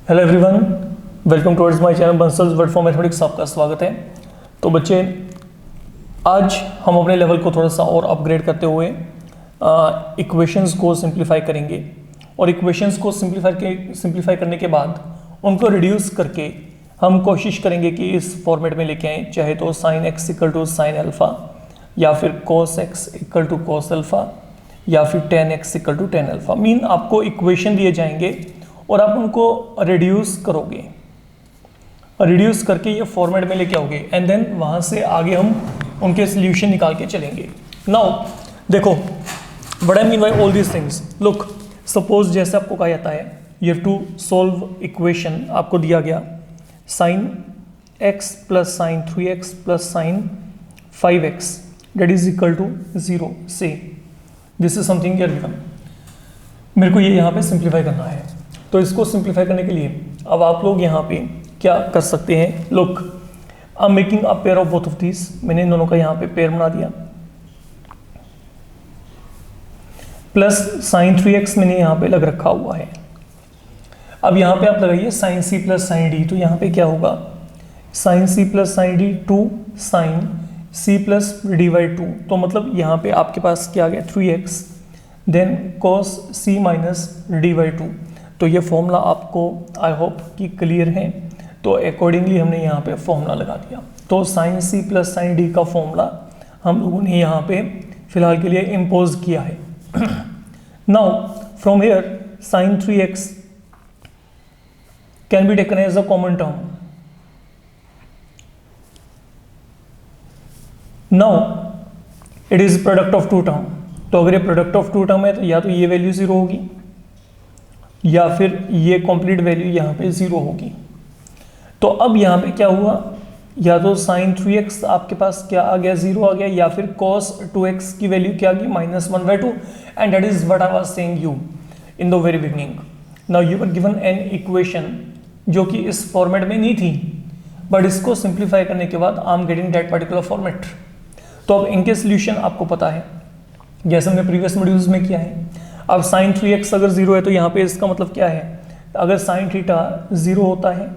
Hello everyone, welcome towards my channel Bansal's word for mathematics. आपका स्वागत है। तो बच्चे, आज हम अपने लेवल को थोड़ा सा और अपग्रेड करते हुए इक्वेशंस को सिंप्लीफाई करेंगे और इक्वेशंस को सिंप्लीफाई करने के बाद उनको रिड्यूस करके हम कोशिश करेंगे कि इस फॉर्मेट में लेके आएँ, चाहे तो sine X equal to sine alpha या फिर cos X equal to cos alpha या फिर tan X equal to tan alpha. Mean आपको इक्वेशन दिए जाएंगे और आप उनको रिड्यूस करोगे, रिड्यूस करके ये फॉर्मेट में लेके आओगे एंड देन वहाँ से आगे हम उनके सोल्यूशन निकाल के चलेंगे। नाउ देखो, what I mean by all these things. Look, suppose जैसे आपको कहा जाता है you have to solve equation, आपको दिया गया sine X plus sine 3x plus sine 5x that is equal to 0 से this is something you're given. मेरे को ये यहाँ पे सिंप्लीफाई करना है, तो इसको सिंप्लीफाई करने के लिए अब आप लोग यहाँ पे क्या कर सकते हैं। Look, I am making a pair of both of this. मैंने इन दोनों का यहाँ पे पेयर बना दिया। प्लस साइन 3x मैंने यहाँ पे लग रखा हुआ है। अब यहाँ पे आप लगाइए sine c plus sine D, तो यहाँ पे क्या होगा sine c plus sine D 2 sine c plus D by 2। तो मतलब यहाँ पे आपके पास क्या आ गया 3x then cos c minus D by 2। तो ये फॉर्मूला आपको आई होप कि क्लियर है। तो अकॉर्डिंगली हमने यहाँ पे फॉर्मूला लगा दिया। तो sine C plus sine D का फॉर्मूला हम लोगों ने यहाँ पे फिलहाल के लिए इम्पोज किया है। Now from here sine 3x can be taken as a common term. Now it is product of two term. तो अगर ये प्रोडक्ट ऑफ टू टर्म है तो या तो ये वैल्यू 0 होगी या फिर ये कंप्लीट वैल्यू यहाँ पे 0 होगी। तो अब यहाँ पे क्या हुआ, या तो साइन 3x आपके पास क्या आ गया 0 आ गया, या फिर cos 2x की वैल्यू क्या आ गई -1/2। And that is what I was saying you in the very beginning. Now you were given an equation जो कि इस फॉर्मेट में नहीं थी, बट इसको सिंप्लीफाई करने के बाद आई am getting that particular format. तो अब इनके सोल्यूशन आपको पता है, जैसे हमने प्रीवियस मॉड्यूल्स में किया है। अब साइन 3x अगर 0 है तो यहाँ पे इसका मतलब क्या है, अगर साइन थीटा 0 होता है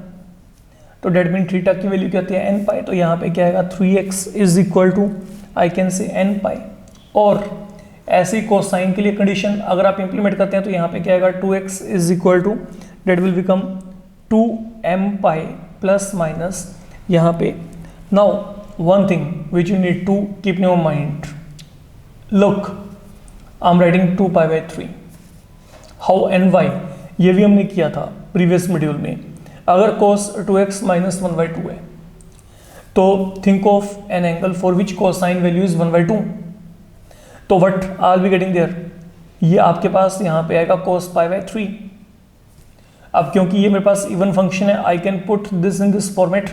तो डेट मीन थीटा की वैल्यू क्या होती है n पाई। तो यहाँ पे क्या आएगा 3x is equal to I can say n pi. और ऐसी कोसाइन के लिए कंडीशन अगर आप इंप्लीमेंट करते हैं तो यहाँ पे क्या आएगा 2x is equal to that will become 2m pi plus minus यहाँ पे। Now one thing which you need to keep in your mind, look I am writing 2 pi by 3 how and why, ये भी हमने किया था previous module में। अगर cos 2x minus 1/2 है तो think of an angle for which cosine value is 1/2। तो what I will be getting there, ये आपके पास यहाँ पे आएगा cos पाई बाई 3। अब क्योंकि ये मेरे पास इवन फंक्शन है, I can put this in this format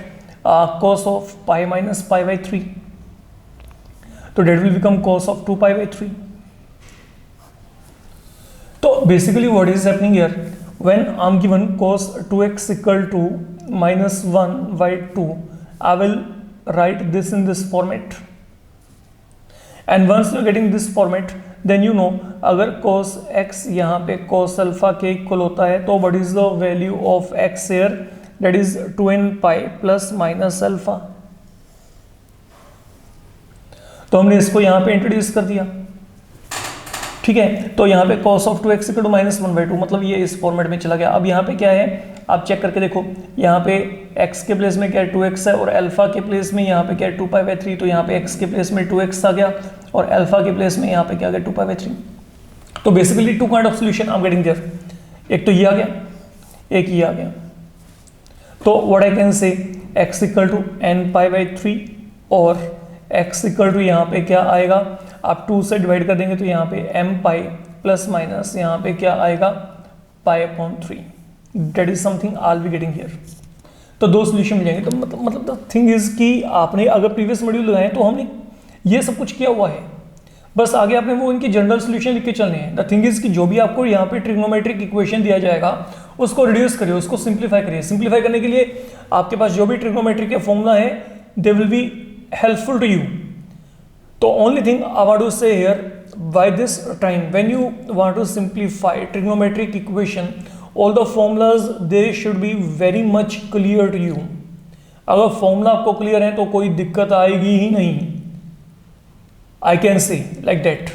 cos of pi minus pi by 3। तो that will become cos of 2 pi by 3। तो basically what is happening here, when I'm given cos 2x equal to -1/2, I will write this in this format. And once you're getting this format, then you know अगर cos x यहाँ पे cos alpha के equal होता है तो what is the value of x here, that is 2n pi plus minus alpha. तो हमने इसको यहाँ पे इंट्रोड्यूस कर दिया, ठीक है। तो यहाँ पे cos of 2x equal to -1/2, मतलब ये इस फॉर्मेट में चला गया। अब यहाँ पे क्या है, आप चेक करके देखो, यहाँ पे x के प्लेस में क्या है 2x है और अल्फा के प्लेस में यहाँ पे क्या है 2 पाई बाई 3। तो यहाँ पे x के प्लेस में 2x आ गया और अल्फा के प्लेस में यहाँ पे क्या आ गया 2 पाई बाई 3। तो basically 2 kind of solution I am getting there, एक तो ये आ गया, एक ये आ गया। तो what I can say x equal to n pi by 3 और x इक्वल टू यहाँ पे क्या आएगा, आप 2 से डिवाइड कर देंगे तो यहाँ पे m पाई प्लस माइनस यहाँ पे क्या आएगा pi upon 3। That is something I will be getting here. तो 2 सोल्यूशन मिल जाएंगे। तो मतलब द थिंग इज कि आपने अगर प्रीवियस मॉड्यूल लगाए तो हमने ये सब कुछ किया हुआ है, बस आगे आपने वो इनकी जनरल सोल्यूशन लिख के चलने हैं। द थिंग इज कि जो भी आपको यहाँ पे ट्रिग्नोमेट्रिक इक्वेशन दिया जाएगा उसको रिड्यूस करिए, उसको सिंप्लीफाई करिए। सिंप्लीफाई करने के लिए आपके पास जो भी ट्रिग्नोमेट्रिक के फॉर्मूला है they will be helpful to you. So only thing I want to say here, by this time when you want to simplify trigonometric equation all the formulas they should be very much clear to you. अगर formula आपको clear है तो कोई दिक्कत आएगी ही नहीं, I can say like that.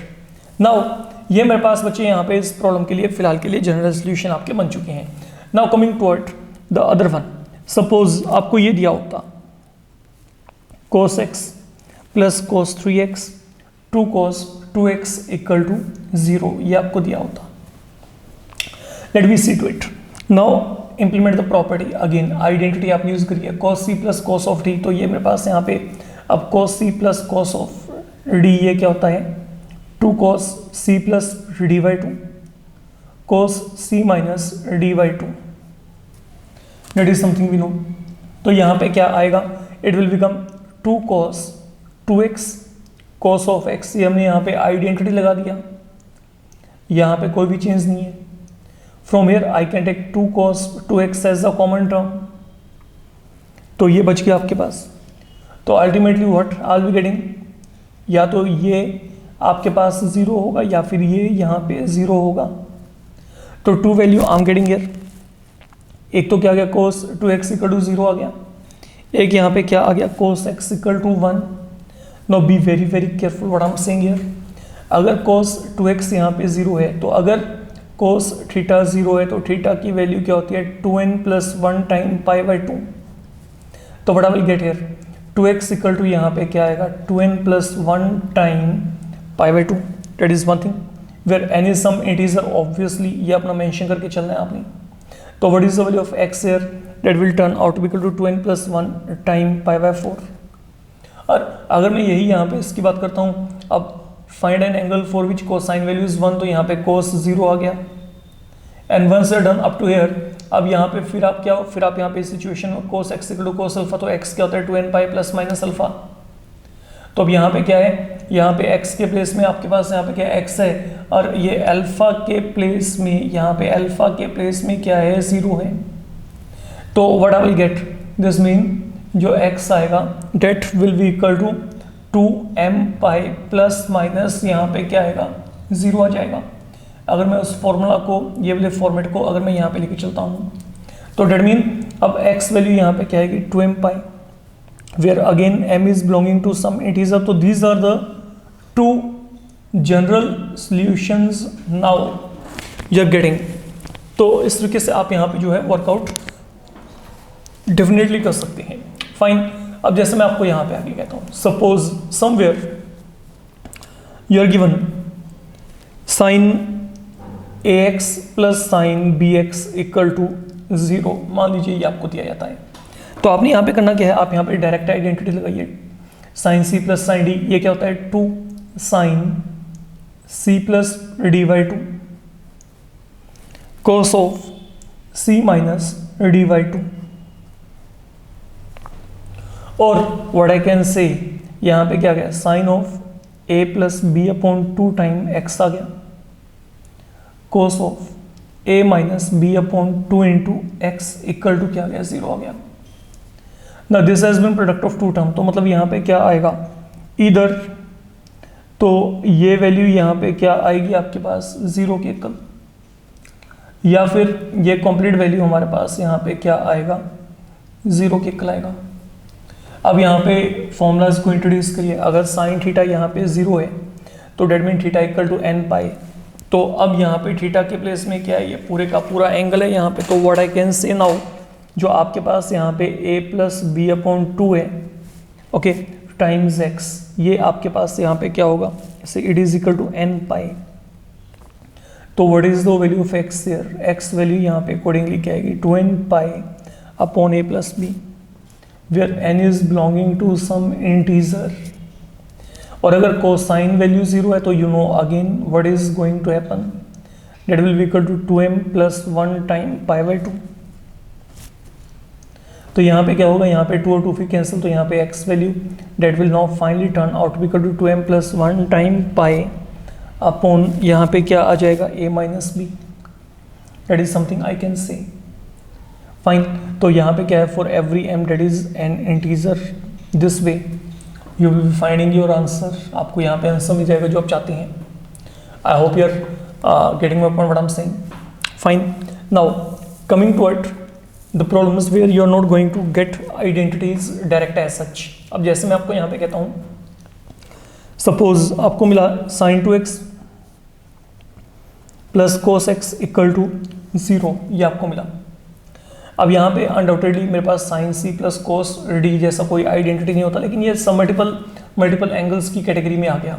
Now ये मेरे पास बच्चे यहाँ पे इस प्रॉब्लम के लिए फिलहाल के लिए जनरल सोल्यूशन आपके बन चुके हैं। Now coming toward the other one, suppose आपको ये दिया होता cos x plus cos 3x 2 cos 2x equal to 0, ये आपको दिया होता। Let we see to it. Now implement the property, again identity आप यूज करिए, cos c plus cos of d, तो ये मेरे पास यहाँ पे अब cos c plus cos of d ये क्या होता है 2 cos c plus d by 2 cos c minus d by 2, that is something we know. तो यहाँ पे क्या आएगा, it will become 2 cos 2x cos of x, ये हमने यहाँ पे आइडेंटिटी लगा दिया, यहाँ पे कोई भी चेंज नहीं है। From here I can take 2 cos 2x as a common term, तो ये बच गया आपके पास। तो ultimately what I will be getting, या तो ये आपके पास 0 होगा या फिर ये यहाँ पे 0 होगा। तो 2 value I am getting here, एक तो क्या आ गया cos 2x इक्वल टू 0 आ गया, एक यहाँ पे क्या आ गया cos x equal to 1। No be very very careful what I am saying here, अगर cos 2x यहाँ पे 0 है तो अगर cos थीटा 0 है तो थीटा की वैल्यू क्या होती है 2n plus 1 time pi by 2। तो what I will get here 2x equal to यहाँ पे क्या आएगा 2n plus 1 time pi by 2, that is one thing. Where n is some integer, obviously ये अपना मेंशन करके चलना है आपने। तो what is the value of x here, that will turn out to be equal to 2n plus 1 time pi by 4। और अगर मैं यही यहाँ पे इसकी बात करता हूँ, अब find an angle for which cosine value is 1, तो यहाँ पे cos 0 आ गया। And once done up to here, अब यहाँ पे फिर आप यहाँ पे सिचुएशन में cos x equal to cos alpha, तो x क्या होता है 2n pi plus minus alpha. तो अब यहाँ पे क्या है, यहाँ पे x के प्लेस में आपके पास यहाँ पे क्या x है, और ये अल्फा के प्लेस में, यहाँ पे अल्फा के प्लेस में क्या है 0 है। तो what I will get, this mean जो x आएगा that will be equal to 2m pi plus minus यहाँ पे क्या आएगा 0 आ जाएगा। अगर मैं उस फॉर्मूला को, ये वाले फॉर्मेट को अगर मैं यहाँ पे लेके चलता हूँ, तो डेट मीन अब x वैल्यू यहाँ पे क्या आएगी 2m pi, where again m is belonging to some integer. तो these are the 2 general solutions now you are getting. तो इस तरीके से आप यहाँ पे जो है वर्कआउट डेफिनेटली कर सकते हैं। फाइन, अब जैसे मैं आपको यहाँ पे आगे कहता हूँ, suppose somewhere you are given sine ax plus sine bx equal to 0, मान लीजिए ये आपको दिया जाता है। तो आपने यहाँ पे करना क्या है, आप यहाँ पे डायरेक्ट आइडेंटिटी लगाइए, sine c plus sine d, ये क्या होता है 2 sine c plus d by 2 cos of c minus d by 2। और व्हाट आई कैन से, यहाँ पे क्या गया sine of a plus B upon 2 time x आ गया, cos of a minus B upon 2 into X equal to क्या गया 0 आ गया। ना this has been product of 2 term, तो मतलब यहाँ पे क्या आएगा इधर, तो ये वैल्यू यहाँ पे क्या आएगी आपके पास 0 के इक्वल, या फिर ये कंप्लीट वैल्यू हमारे पास यहाँ पे क्या आएगा 0 के इक्वल आएगा। अब यहाँ पे फॉर्मूलाज को इंट्रोड्यूस करिए, अगर साइन थीटा यहाँ पे 0 है तो that mean theta equal to n pi. तो अब यहाँ पे थीटा के प्लेस में क्या है, ये पूरे का पूरा एंगल है यहाँ पे। तो व्हाट आई कैन से नाउ, जो आपके पास यहाँ पे a प्लस बी अपॉन 2 है, ओके, टाइम्स x, ये आपके पास यहाँ पे क्या होगा, इसे it is equal to n pi. तो what is the value of x here, x value यहाँ पे अकॉर्डिंगली क्या आएगी 2n pi upon a plus B, where n is belonging to some integer. और अगर कोसाइन वैल्यू 0 है तो you know again what is going to happen, that will be equal to 2m plus 1 time pi by 2। तो यहाँ पे क्या होगा, यहाँ पे 2 और 2 फिर कैंसिल, तो यहाँ पे x value that will now finally turn out be equal to 2m plus 1 time pi upon यहाँ पे क्या आ जाएगा a minus B, that is something I can say. Fine, तो यहाँ पे क्या है, for every m that is an integer this way you will be finding your answer, आपको यहाँ पे आंसर मिल जाएगा जो आप चाहते हैं। I hope you are getting my point what I am saying. Fine, now coming to it, the problems where you are not going to get identities direct as such. अब जैसे मैं आपको यहाँ पे कहता हूँ, सपोज आपको मिला sin 2x plus cos x equal to 0, ये आपको मिला. अब यहाँ पे अनडाउटेडली मेरे पास sin c plus cos d जैसा कोई आइडेंटिटी नहीं होता, लेकिन ये सब मल्टीपल एंगल्स की कैटेगरी में आ गया.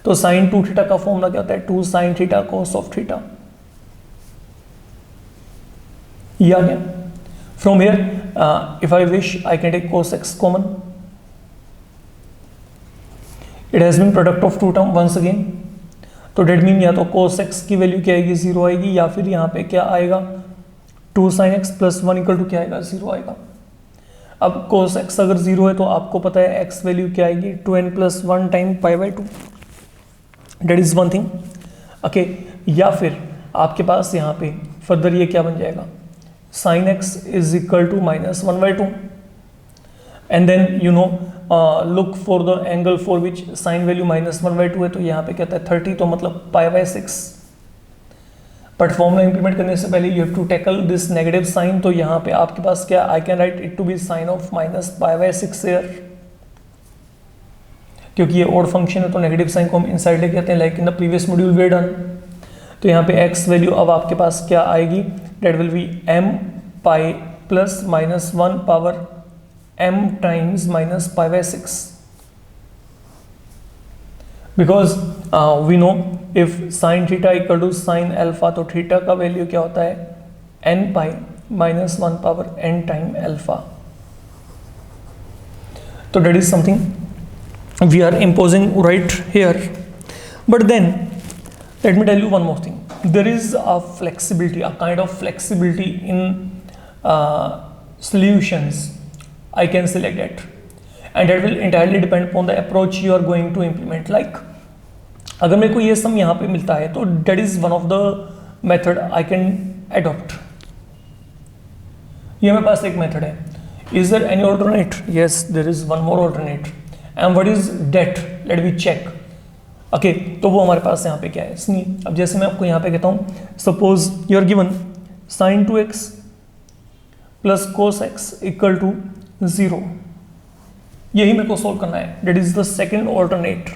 तो sin 2 थीटा का फॉर्मूला क्या होता है? 2 sin theta cos of theta. ये आ गया. From here, if I wish, I can take cos x common. It has been product of two term once again. तो डेट मीन या तो cos x की वैल्यू क्या आएगी? 0 आएगी, या फिर यहाँ पे क्या आएगा? 2 sin x plus 1 equal to क्या आएगा? 0 आएगा. अब cos x अगर 0 है तो आपको पता है x वैल्यू क्या आएगी? 2n plus 1 time pi by 2. That is one thing. Okay, या फिर आपके पास यहाँ पे फर्दर ये क्या बन जाएगा? sin x is equal to minus 1 by 2, and then you know look for the angle for which sin value minus 1 by 2 है. तो यहाँ पे कहता है 30, तो मतलब pi by 6. But formula implement करने से पहले you have to tackle this negative sign. तो यहाँ पे आपके पास क्या? I can write it to be sine of minus pi by 6 here, क्योंकि ये ऑड फंक्शन है तो नेगेटिव साइन को हम इनसाइड लेके आते हैं, like in the previous module we done. तो यहाँ पे x वैल्यू अब आपके पास क्या आएगी? That will be m pi plus minus 1 power m times minus pi by 6, because we know if sine theta equal to sine alpha, तो theta का वैल्यू क्या होता है? n pi minus 1 power n time alpha. तो that is something we are imposing right here. But then let me tell you one more thing. There is a flexibility, a kind of flexibility in solutions. I can select that, and that will entirely depend upon the approach you are going to implement. Like अगर मेरे को ये सम यहाँ पे मिलता है तो that is one of the method I can adopt. ये मेरे पास एक मेथड है. Is there any alternate? Yes, there is one more alternate. And what is that? Let me check. Okay, तो वो हमारे पास यहाँ पे क्या है? सुनिए, अब जैसे मैं आपको यहाँ पे कहता हूँ, suppose you are given sin 2x plus cos x equal to 0. यही मेरे को सोल्व करना है. That is the second alternate.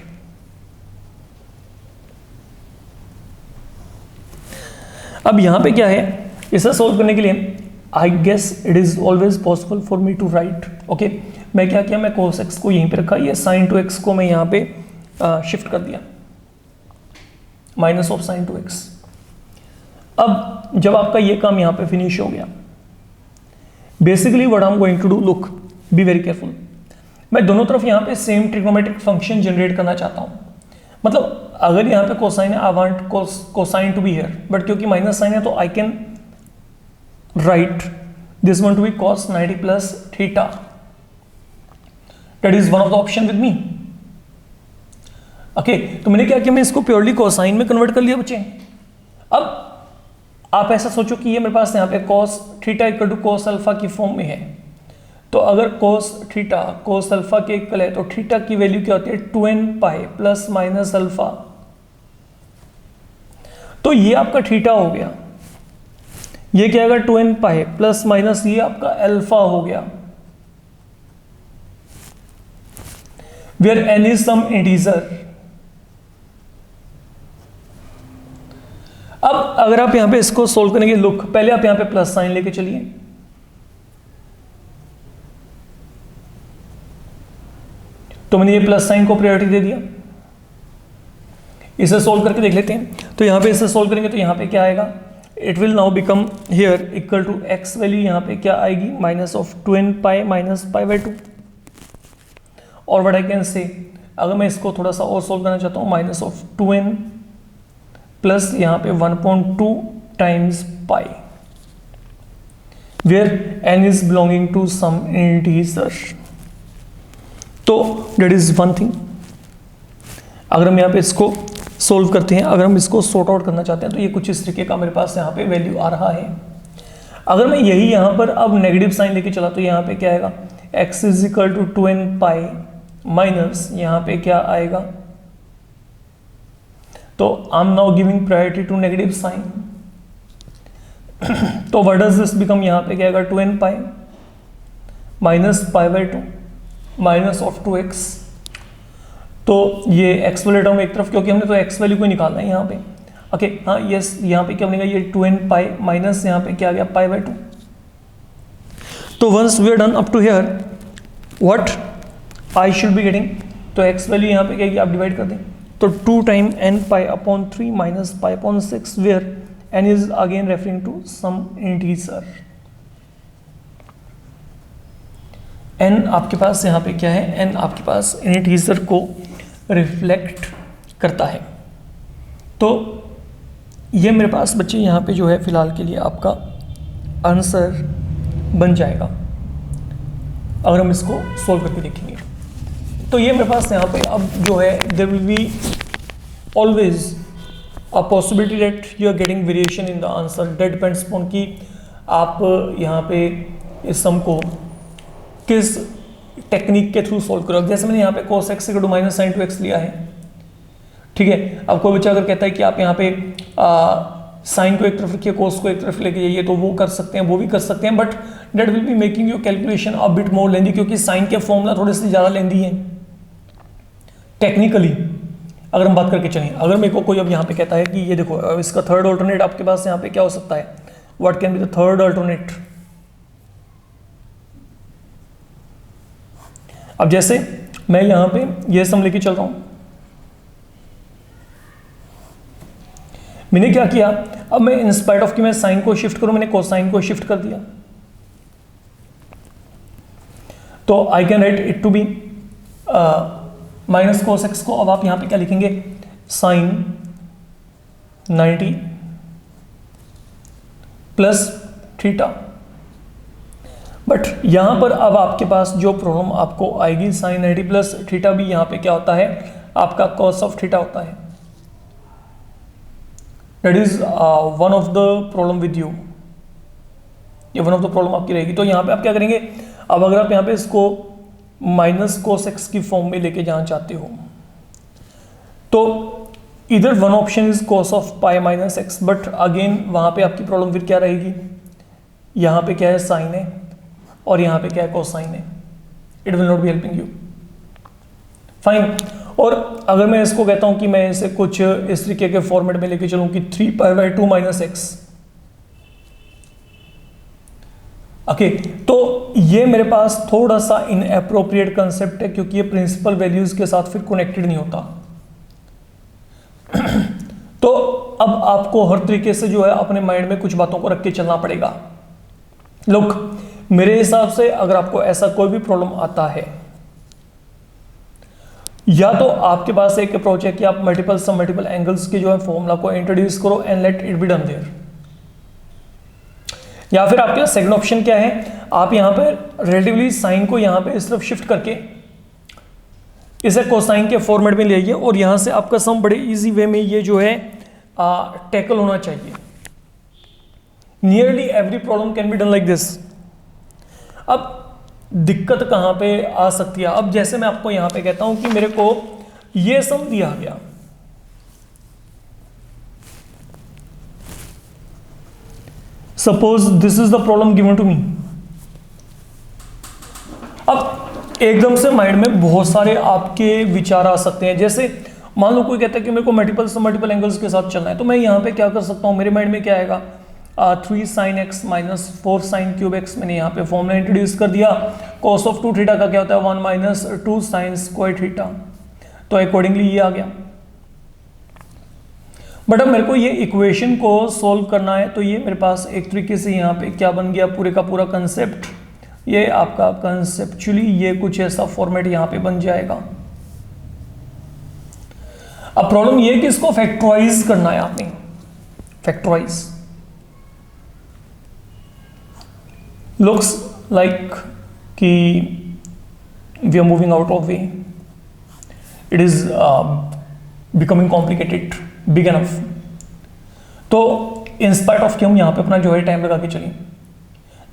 अब यहाँ पे क्या है? इसे सोल्व करने के लिए I guess it is always possible for me to write. Okay, मैं क्या किया? मैं cos x को यहीं पे रखा, ये sin 2x को मैं यहाँ पे शिफ्ट कर दिया, माइनस ऑफ sin 2x. अब जब आपका ये काम यहां पे फिनिश हो गया, basically what I am going to do, look, be very careful. मैं दोनों तरफ यहां पे सेम ट्रिग्नोमेट्रिक फंक्शन जनरेट करना चाहता हूं. मतलब अगर यहां पे कोसाइन है, I want cosine to be here, but क्योंकि माइनस साइन है तो I can write this one to be cos 90 plus theta. That is one of the option with me. Okay, तो मैंने क्या किया? मैं इसको प्योरली कोसाइन में कन्वर्ट कर लिया बच्चे. अब आप ऐसा सोचो कि ये मेरे पास यहाँ पे cos theta equal to cos alpha की फॉर्म में है. तो अगर cos थीटा cos अल्फा के इक्वल है तो थीटा की वैल्यू क्या होती है? 2n pi plus minus alpha. तो ये आपका थीटा हो गया. ये क्या आएगा? 2n पाई प्लस माइनस ये आपका अल्फा हो गया, where n is some integer. अब अगर आप यहां पे इसको सोल्व करेंगे, लुक, पहले आप यहां पे प्लस साइन लेके चलिए. तो मैंने ये प्लस साइन को प्रायोरिटी दे दिया. इसे सोल्व करके देख लेते हैं. तो यहां पे इसे सोल्व करेंगे तो यहां पे क्या आएगा? It will now become here equal to X value यहां पे क्या आएगी? Minus of 2n pi minus pi by 2. और व्हाट आई कैन से, अगर मैं इसको थोड़ा सा और सोल्व करना चाहता हूं, माइनस ऑफ 2n प्लस यहाँ पे 1.2 times pi, where n is belonging to some integer. तो दैट इज वन थिंग. अगर हम यहाँ पे इसको सोल्व करते हैं, अगर हम इसको सॉर्ट आउट करना चाहते हैं तो ये कुछ इस तरीके का मेरे पास यहाँ पे वैल्यू आ रहा है. अगर मैं यही यहाँ पर अब नेगेटिव साइन लेके चला तो यहाँ पे क्या आएगा? x is equal to 2n pi minus यहाँ पे क्या आएगा? तो I am now giving priority to negative sign. तो व्हाट डज दिस बिकम, यहाँ पे क्या आएगा 2n pi minus pi by 2 minus of 2x। तो ये एक्स वाले टर्म एक तरफ, क्योंकि हमने तो एक्स वैल्यू को निकालना है यहाँ पे। ओके हाँ यस, यहाँ पे क्या बनेगा, ये 2n पाई माइनस यहाँ पे क्या आ गया पाई बाई 2। तो once we are done up to here, what I should be getting, तो एक्स वैल्यू यहाँ पे क्या है, आप डिवाइड कर दें, तो 2 time n pi upon 3 minus pi upon 6 where n is again referring to some integer. n आपके पास यहाँ पे क्या है, n आपके पास इंटीजर को रिफ्लेक्ट करता है। तो ये मेरे पास बच्चे यहाँ पे जो है फिलहाल के लिए आपका आंसर बन जाएगा अगर हम इसको सॉल्व करके देखेंगे। तो ये मेरे पास यहाँ पे अब जो है there will be always a possibility that you are getting variation in the answer, that depends upon कि आप यहाँ पे इस सम को किस टेक्निक के थ्रू सॉल्व करो। जैसे मैंने यहाँ पे cos x equal to minus sine 2x लिया है, ठीक है। अब कोई बच्चा अगर कहता है कि आप यहाँ पे साइन को एक तरफ रखिए cos को एक तरफ लेके जाइए, तो वो कर सकते हैं, वो भी कर सकते हैं, but that will be making your calculation a bit more lengthy, क्योंकि साइन के फॉर्मूला थोड़े से ज़्यादा लेंदी है टेक्निकली। अगर हम बात करके चलें, अगर मेरे को कोई अब यहाँ पे कहता है कि ये देखो इसका थर्ड ऑल्टरनेट आपके पास यहाँ पे क्या हो सकता है, what can be the third alternate. अब जैसे मैं यहाँ पे ये सम लेके चल रहा हूँ, मैंने क्या किया, अब मैं इंस्पाइट ऑफ कि मैं साइन को शिफ्ट करूं, मैंने कोसाइन को शिफ्ट कर दिया। तो I can write it to be minus cos x को, अब आप यहां पे क्या लिखेंगे, साइन 90 प्लस थीटा। बट यहां पर अब आपके पास जो प्रॉब्लम आपको आएगी, साइन 90 प्लस थीटा भी यहां पे क्या होता है, आपका कॉस ऑफ थीटा होता है। That is one of the problem with you, ये वन ऑफ द प्रॉब्लम आपकी रहेगी। तो यहाँ पे आप क्या करेंगे, अब अगर आप यहाँ पे इसको माइनस कोस एक्स की फॉर्म में लेके जाना चाहते हो, तो इधर one option is cos of pi minus x, but again वहाँ पे आपकी प्रॉब्लम फिर क्या रहेगी, यहाँ पे क्या है साइन है और यहाँ पे क्या है कोसाइन है, it will not be helping you, fine. और अगर मैं इसको कहता हूं कि मैं इसे कुछ इस तरीके के फॉर्मेट में लेके चलूं कि 3 पाई बाई 2 माइनस एक्स, ओके, तो ये मेरे पास थोड़ा सा इनएप्रोप्रिएट कंसेप्ट है, क्योंकि ये प्रिंसिपल वैल्यूज के साथ फिर कनेक्टेड नहीं होता। तो अब आपको हर तरीके से जो है अपने माइंड में कुछ बातों को रख के चलना पड़ेगा। लुक, मेरे हिसाब से अगर आपको ऐसा कोई भी प्रॉब्लम आता है, या तो आपके पास एक अप्रोच है कि आप मल्टीपल सम मल्टीपल एंगल्स के जो है फॉर्मूला को इंट्रोड्यूस करो and let it be done there, या फिर आपके पास सेकंड ऑप्शन क्या है, आप यहां पर रिलेटिवली साइन को यहां पे इस तरफ शिफ्ट करके इसे कोसाइन के फॉर्मेट में ले आइए और यहां से आपका सम बड़े इजी वे में ये जो है टैकल होना चाहिए। Nearly every problem can be done like this. अब दिक्कत कहां पे आ सकती है, अब जैसे मैं आपको यहां पे कहता हूं कि मेरे को ये सम दिया गया, suppose this is the problem given to me. अब एकदम से माइंड में बहुत सारे आपके विचार आ सकते हैं, जैसे मान लो कोई कहता है कि मेरे को मल्टीपल एंगल्स के साथ चलना है, तो मैं यहां पे क्या कर सकता हूं, मेरे माइंड में क्या आएगा, 3 sine x minus 4 sine cube x, मैंने यहाँ पे फॉर्मूला इंट्रोड्यूस कर दिया। कॉस ऑफ 2 थीटा का क्या होता है, 1 माइनस 2 साइन स्क्वायर थीटा, तो अकॉर्डिंगली ये आ गया। बट अब मेरे को ये इक्वेशन को सॉल्व करना है, तो ये मेरे पास एक तरीके से यहाँ पे क्या बन गया, पूरे का पूरा कंसेप्ट, ये आपका कंसेप्चुअली ये कुछ ऐसा फॉर्मेट यहाँ पे बन जाएगा। अब प्रॉब्लम ये कि इसको फैक्टराइज करना है आपने, फैक्टराइज looks like कि we are moving out of way, it is becoming complicated big enough। तो in spite of कि हम यहाँ पे अपना जो है टाइम लगा के चलें,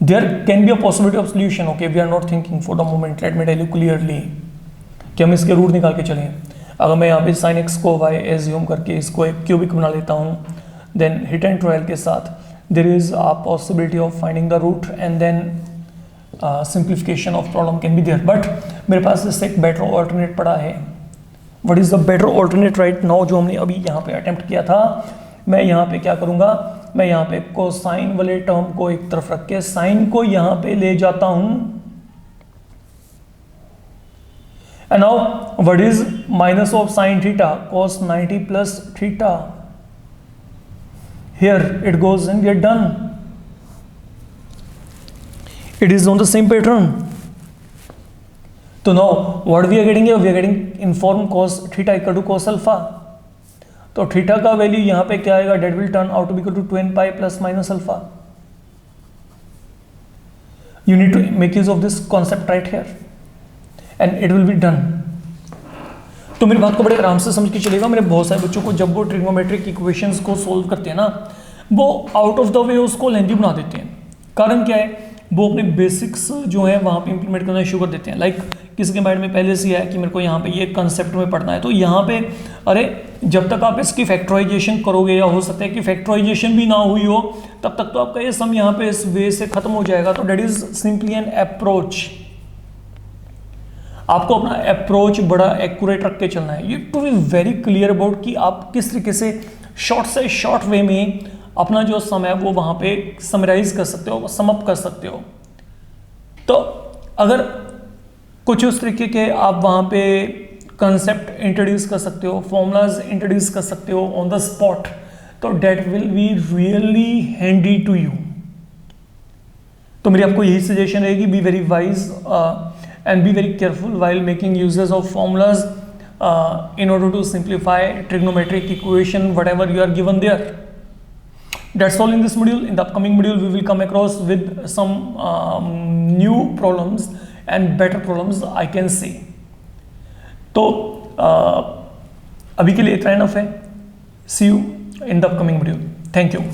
there can be a possibility of solution, okay, we are not thinking for the moment, let me tell you clearly कि हम इसके रूट निकाल के चलें। अगर मैं यहाँ पे sin x को y एज्यूम करके इसको एक क्यूबिक बना लेता हूँ, देन हिट एंड ट्रायल के साथ there is a possibility of finding the root and then simplification of problem can be there. But मेरे पास इससे एक better alternate पड़ा है. What is the better alternate right now जो हमने अभी यहाँ पे attempt किया था? मैं यहाँ पे क्या करूँगा, मैं यहाँ पे कोसाइन वाले टर्म को एक तरफ रख के साइन को यहाँ पे ले जाता हूँ. And now what is minus of sin theta? Cos 90 plus theta. Here it goes and we are done. It is on the same pattern. So now what we are getting here? We are getting inform cos theta equal to cos alpha. तो theta का value यहाँ पे क्या आएगा? That will turn out to be equal to 2n pi plus minus alpha. You need to make use of this concept right here and it will be done. तो मेरी बात को बड़े आराम से समझ के चलेगा. मेरे बहुत सारे बच्चों को जब वो ट्रिग्नोमेट्रिक इक्वेशंस को सोल्व करते हैं ना, वो आउट ऑफ द वे उसको लेंथी बना देते हैं. कारण क्या है? वो अपने बेसिक्स जो है वहाँ पे इंप्लीमेंट करना शुरू कर देते हैं. लाइक किसी के माइंड में पहले से है कि मेरे को यहाँ पे ये कंसेप्ट में पढ़ना है, तो यहाँ पे अरे जब तक आप इसकी फैक्टराइजेशन करोगे, या हो सकता है कि फैक्टराइजेशन भी ना हुई हो, तब तक तो आपका ये सम यहाँ पे इस वे से खत्म हो जाएगा. तो that is simply an approach. आपको अपना अप्रोच बड़ा एक्यूरेट रख के चलना है. You to be very clear about कि आप किस तरीके से शॉर्ट से शॉर्ट वे में अपना जो सम है वो वहां पे समराइज कर सकते हो, सम अप कर सकते हो. तो अगर कुछ उस तरीके के आप वहां पे कंसेप्ट इंट्रोड्यूस कर सकते हो, फॉर्मूलाज इंट्रोड्यूस कर सकते हो ऑन द स्पॉट, तो that will be really handy to you. तो मेरी आपको यही सजेशन रहेगी, be very wise and be very careful while making uses of formulas in order to simplify trigonometric equation whatever you are given there. That's all in this module. In the upcoming module we will come across with some new problems and better problems I can say. तो अभी के लिए इतना enough है. See you in the upcoming module. Thank you.